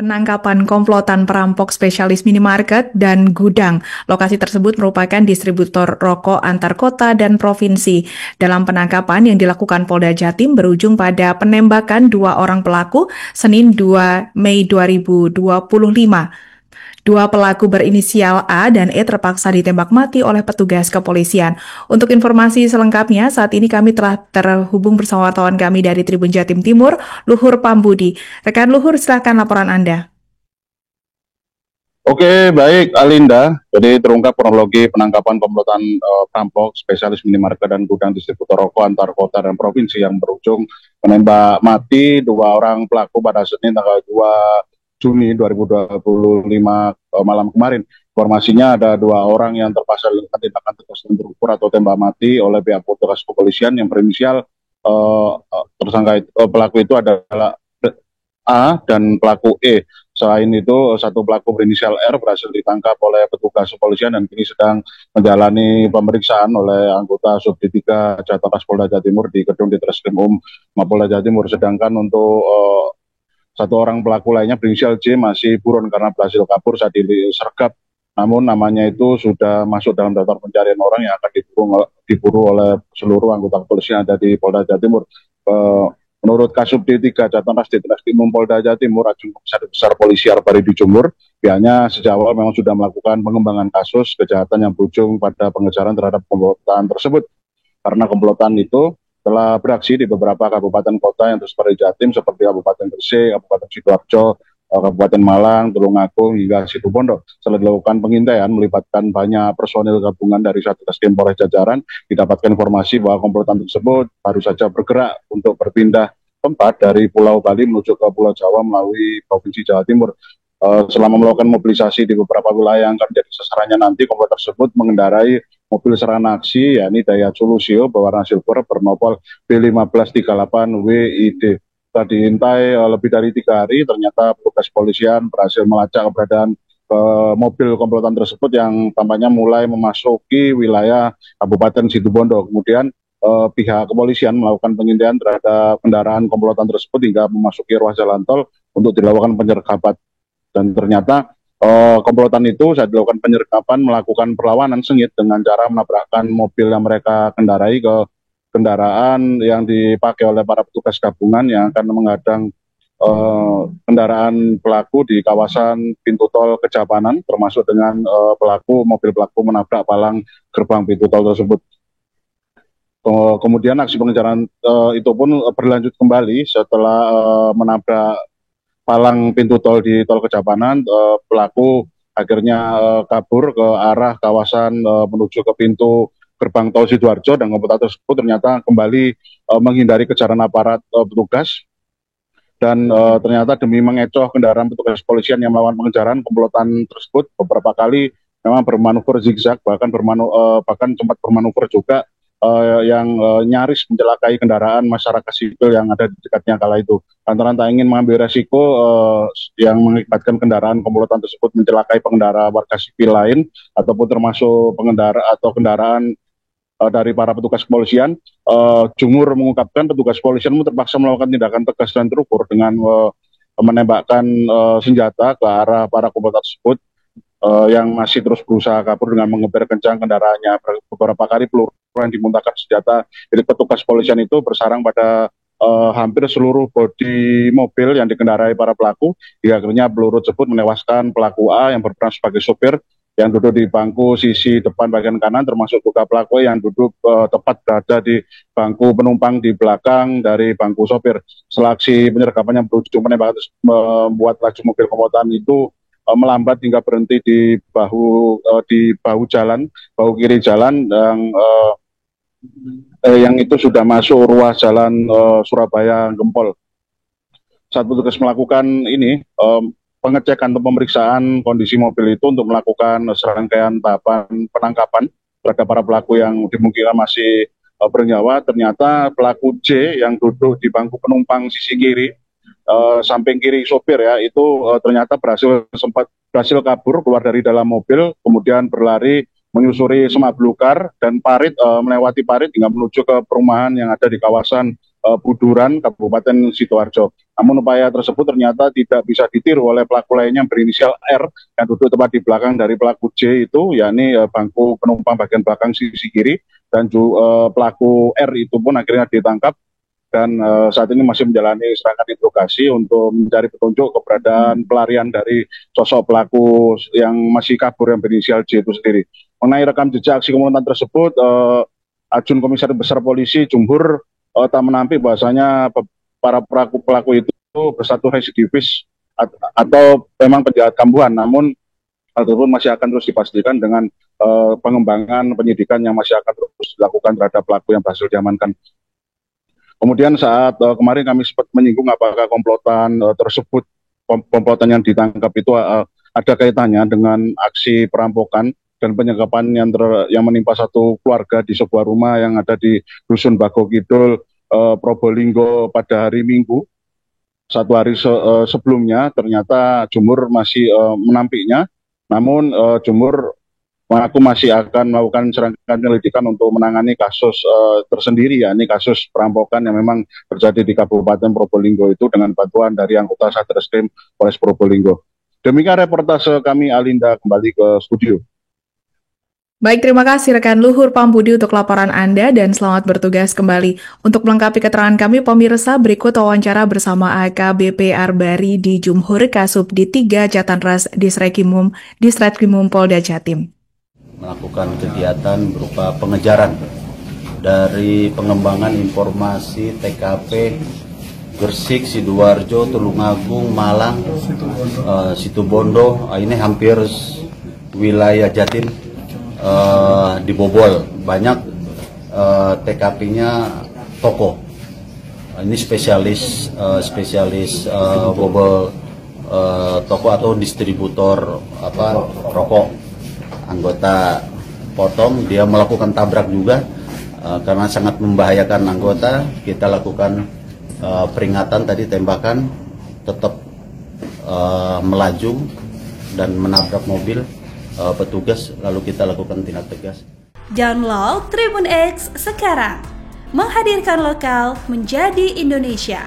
Penangkapan komplotan perampok spesialis minimarket dan gudang. Lokasi tersebut merupakan distributor rokok antar kota dan provinsi. Dalam penangkapan yang dilakukan Polda Jatim berujung pada penembakan 2 orang pelaku Senin 2 Mei 2025. 2 pelaku berinisial A dan E terpaksa ditembak mati oleh petugas kepolisian. Untuk informasi selengkapnya, saat ini kami telah terhubung bersama wartawan kami dari Tribun Jatim Timur, Luhur Pambudi. Rekan Luhur, silakan laporan Anda. Oke, baik Alinda. Jadi terungkap kronologi penangkapan komplotan perampok spesialis minimarket dan gudang distributor rokok antar kota dan provinsi yang berujung menembak mati 2 orang pelaku pada Senin tanggal 2 Juni 2025 malam kemarin. Informasinya ada 2 orang yang terpaksa dilakukan tindakan tegas dan terukur atau tembak mati oleh pihak petugas kepolisian yang berinisial tersangka pelaku itu adalah A dan pelaku E. Selain itu, 1 pelaku berinisial R berhasil ditangkap oleh petugas kepolisian dan kini sedang menjalani pemeriksaan oleh anggota Subdit 3 Jatapras Polda Jawa Timur di gedung Ditreskrim Mapolda Jawa Timur. Sedangkan untuk 1 orang pelaku lainnya berinisial J masih buron karena berhasil kabur saat disergap. Namun namanya itu sudah masuk dalam daftar pencarian orang yang akan diburu oleh seluruh anggota kepolisian yang ada di Polda Jawa Timur. Menurut Kasubdit 3 Jatapras Ditreskrim Polda Jawa Timur, Ajun Komisaris Besar Polisi Arbaridi Jumur, pihaknya sejak awal memang sudah melakukan pengembangan kasus kejahatan yang berujung pada pengejaran terhadap komplotan tersebut. Karena komplotan itu telah beraksi di beberapa kabupaten kota yang tersebar di Jatim seperti Kabupaten Gresik, Kabupaten Sidoarjo, Kabupaten Malang, Tulungagung hingga Situbondo. Setelah dilakukan pengintaian melibatkan banyak personil gabungan dari Satreskrim Polres jajaran, didapatkan informasi bahwa komplotan tersebut baru saja bergerak untuk berpindah tempat dari Pulau Bali menuju ke Pulau Jawa melalui Provinsi Jawa Timur. Selama melakukan mobilisasi di beberapa wilayah yang akan menjadi sasarannya nanti, komplotan tersebut mengendarai mobil serana aksi, yakni Daihatsu Lucio berwarna silver bernopol B1538 WID. Setelah diintai lebih dari 3 hari, ternyata petugas kepolisian berhasil melacak keberadaan mobil komplotan tersebut yang tampaknya mulai memasuki wilayah Kabupaten Situbondo. Kemudian pihak kepolisian melakukan pengintaian terhadap kendaraan komplotan tersebut hingga memasuki ruas jalan tol untuk dilakukan penyergapan. Dan ternyata komplotan itu saat dilakukan penyergapan melakukan perlawanan sengit dengan cara menabrakkan mobil yang mereka kendarai ke kendaraan yang dipakai oleh para petugas gabungan yang akan menghadang kendaraan pelaku di kawasan pintu tol Kejapanan, termasuk dengan mobil pelaku menabrak palang gerbang pintu tol tersebut. Kemudian aksi pengejaran itu pun berlanjut kembali setelah menabrak palang pintu tol di tol Kejapanan. Pelaku akhirnya kabur ke arah kawasan menuju ke pintu gerbang tol Sidoarjo, dan komplotan tersebut ternyata kembali menghindari kejaran aparat petugas. Dan ternyata demi mengecoh kendaraan petugas kepolisian yang melawan pengejaran, komplotan tersebut beberapa kali memang bermanuver zigzag, bahkan sempat bermanuver juga yang nyaris mencelakai kendaraan masyarakat sipil yang ada di dekatnya kala itu. Lantaran tak ingin mengambil resiko yang mengakibatkan kendaraan komplotan tersebut mencelakai pengendara warga sipil lain ataupun termasuk pengendara atau kendaraan dari para petugas kepolisian, Jumur mengungkapkan petugas kepolisian terpaksa melakukan tindakan tegas dan terukur dengan menembakkan senjata ke arah para komplotan tersebut yang masih terus berusaha kabur dengan mengeber kencang kendaraannya. Beberapa kali peluru yang dimuntahkan senjata dari petugas kepolisian itu bersarang pada hampir seluruh bodi mobil yang dikendarai para pelaku, hingga akhirnya peluru tersebut menewaskan pelaku A yang berperan sebagai sopir yang duduk di bangku sisi depan bagian kanan, termasuk juga pelaku yang duduk tepat berada di bangku penumpang di belakang dari bangku sopir. Setelah aksi penyergapan yang berujung penembakan membuat laju mobil komplotan itu melambat hingga berhenti di bahu kiri jalan yang itu sudah masuk ruas jalan Surabaya Gempol. Saat petugas melakukan ini pengecekan atau pemeriksaan kondisi mobil itu untuk melakukan serangkaian tahapan penangkapan terhadap para pelaku yang dimungkinkan masih bernyawa, ternyata pelaku J yang duduk di bangku penumpang sisi kiri, samping kiri sopir ya, itu ternyata berhasil kabur keluar dari dalam mobil, kemudian berlari menyusuri semak belukar dan parit, melewati parit hingga menuju ke perumahan yang ada di kawasan Buduran, Kabupaten Sidoarjo. Namun upaya tersebut ternyata tidak bisa ditiru oleh pelaku lainnya yang berinisial R yang duduk tepat di belakang dari pelaku J itu, yakni bangku penumpang bagian belakang sisi kiri, dan pelaku R itu pun akhirnya ditangkap dan saat ini masih menjalani serangkaian interogasi untuk mencari petunjuk keberadaan pelarian dari sosok pelaku yang masih kabur yang berinisial J itu sendiri. Mengenai rekam jejak aksi komandan tersebut, Ajun Komisaris Besar Polisi Jumhur tak menampik bahwasanya para pelaku itu bersatu residivis atau memang penjahat kambuhan, namun hal tersebut masih akan terus dipastikan dengan pengembangan penyidikan yang masih akan terus dilakukan terhadap pelaku yang berhasil diamankan. Kemudian saat kemarin kami sempat menyinggung apakah komplotan tersebut, komplotan yang ditangkap itu ada kaitannya dengan aksi perampokan dan penyekapan yang menimpa satu keluarga di sebuah rumah yang ada di Dusun Bago Kidul, Probolinggo pada hari Minggu. Satu hari sebelumnya ternyata Jumhur masih menampiknya, namun Jumhur mengaku masih akan melakukan serangkaian penyelidikan untuk menangani kasus tersendiri, yakni kasus perampokan yang memang terjadi di Kabupaten Probolinggo itu dengan bantuan dari anggota Satreskrim Polres Probolinggo. Demikian reportase kami, Alinda, kembali ke studio. Baik, terima kasih rekan Luhur Pambudi untuk laporan Anda dan selamat bertugas kembali. Untuk melengkapi keterangan kami, pemirsa, berikut wawancara bersama AKBP Arbari di Jumhur Kasubdi 3 Jatanras Distreskrimum Polda Jatim. Melakukan kegiatan berupa pengejaran dari pengembangan informasi TKP Gresik, Sidoarjo, Tulungagung, Malang, Situbondo, ini hampir wilayah Jatim dibobol. Banyak TKP-nya toko. Ini spesialis bobol toko atau distributor rokok. Anggota potong, dia melakukan tabrak juga karena sangat membahayakan anggota. Kita lakukan peringatan tadi, tembakan, tetap melaju dan menabrak mobil petugas, lalu kita lakukan tindak tegas. Download Tribun X sekarang, menghadirkan lokal menjadi Indonesia.